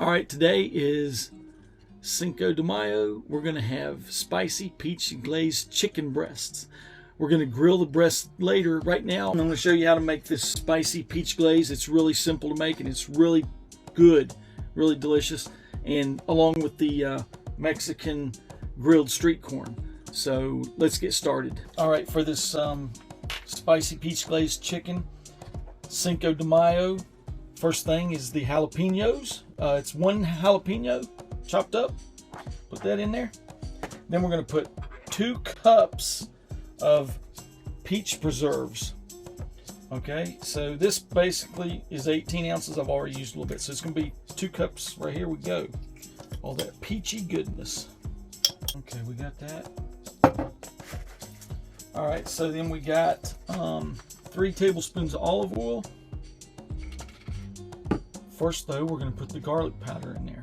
All right, today is Cinco de Mayo. We're going to have spicy peach glazed chicken breasts. We're going to grill the breasts later. Right now, I'm going to show you how to make this spicy peach glaze. It's really simple to make and it's really good, really delicious, and along with the Mexican grilled street corn. So let's get started. All right, for this spicy peach glazed chicken, Cinco de Mayo, first thing is the jalapenos. It's one jalapeno chopped up. Put that in there. Then we're going to put 2 cups of peach preserves. Okay, so this basically is 18 ounces. I've already used a little bit, so it's going to be 2 cups. Right here we go. All that peachy goodness. Okay, we got that. All right, so then we got 3 tablespoons of olive oil. First though, we're going to put the garlic powder in there.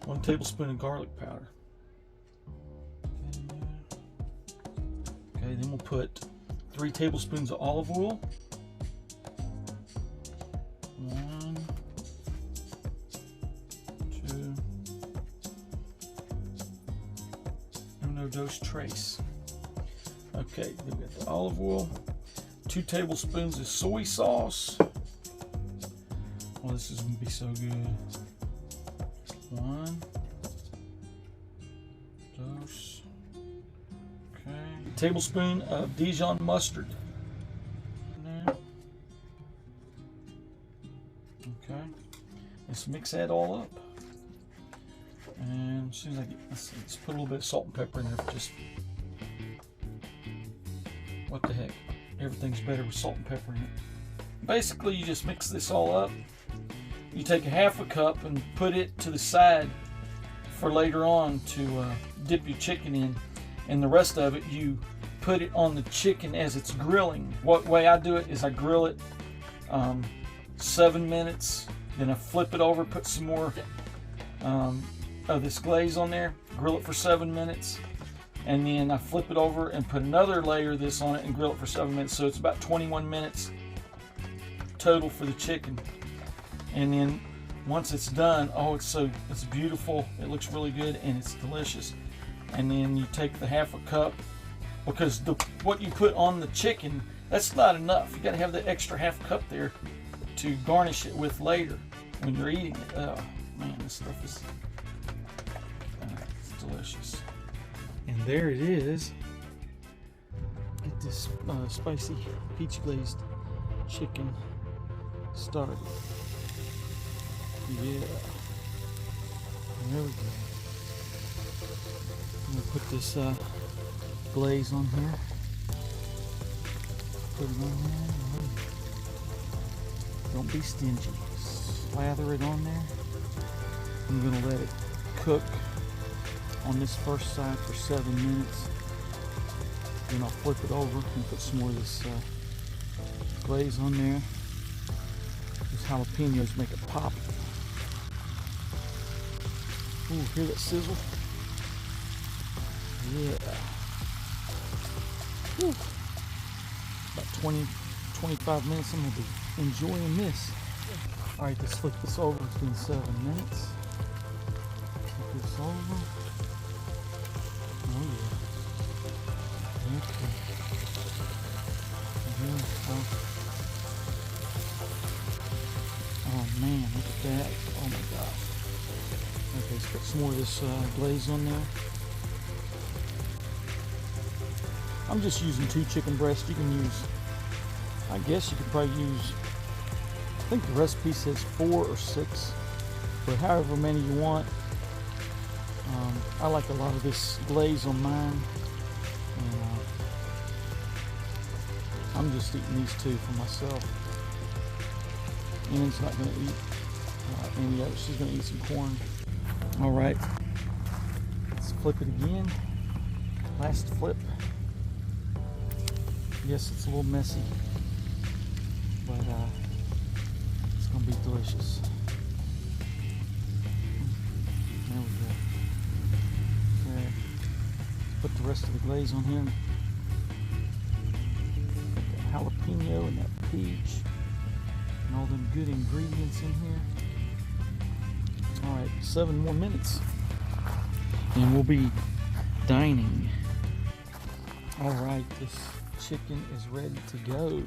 1 tablespoon of garlic powder. Okay, then we'll put 3 tablespoons of olive oil. 1, 2, uno, dos, tres. Okay, then we got the olive oil. 2 tablespoons of soy sauce. Oh, this is going to be so good. 1, dos. Okay. A tablespoon of Dijon mustard. Okay. Let's mix that all up. And as soon as I get, let's put a little bit of salt and pepper in there. Just what the heck? Everything's better with salt and pepper in it. Basically, you just mix this all up. You take a half a cup and put it to the side for later on to dip your chicken in, and the rest of it you put it on the chicken as it's grilling. What way I do it is I grill it 7 minutes, then I flip it over, put some more of this glaze on there, grill it for 7 minutes, and then I flip it over and put another layer of this on it and grill it for 7 minutes. So it's about 21 minutes total for the chicken. And then once it's done, oh, it's beautiful. It looks really good and it's delicious. And then you take the half a cup, because what you put on the chicken, that's not enough. You got to have the extra half cup there to garnish it with later when you're eating it. Oh man, this stuff is it's delicious. And there it is. Get this spicy peach glazed chicken started. Yeah, there we go. I'm gonna put this glaze on here. Put it on there. Don't be stingy. Slather it on there. I'm gonna let it cook on this first side for 7 minutes. Then I'll flip it over and put some more of this glaze on there. These jalapenos make it pop. Ooh, hear that sizzle? Yeah. Whew. About 20-25 minutes I'm going to be enjoying this. Alright, let's flip this over. It's been 7 minutes. Flip this over. Oh yeah. Okay. Here we go. Oh man, look at that. Oh my gosh. Okay, let's put some more of this glaze on there. I'm just using 2 chicken breasts. You can use, I guess you could probably use, I think the recipe says 4 or 6, but however many you want. I like a lot of this glaze on mine, and I'm just eating these 2 for myself. Ann's not going to eat any of it. She's going to eat some corn. All right, let's flip it again. Last flip. Yes, it's a little messy, but it's going to be delicious. There we go. There. Put the rest of the glaze on here. That jalapeno and that peach and all them good ingredients in here. All right, 7 more minutes. And we'll be dining. All right, this chicken is ready to go.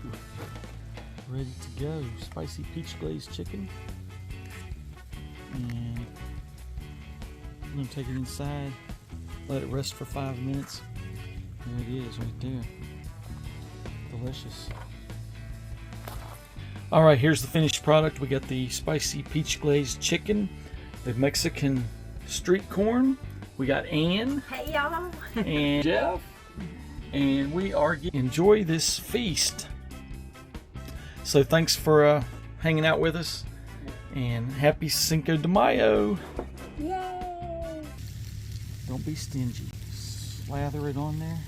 Ready to go. Spicy peach glazed chicken. And I'm gonna take it inside, let it rest for 5 minutes. There it is right there. Delicious. All right, here's the finished product. We got the spicy peach glazed chicken, the Mexican street corn. We got Ann. Hey y'all. And Jeff. And we are enjoy this feast. So thanks for hanging out with us, and happy Cinco de Mayo. Yay! Don't be stingy. Slather it on there.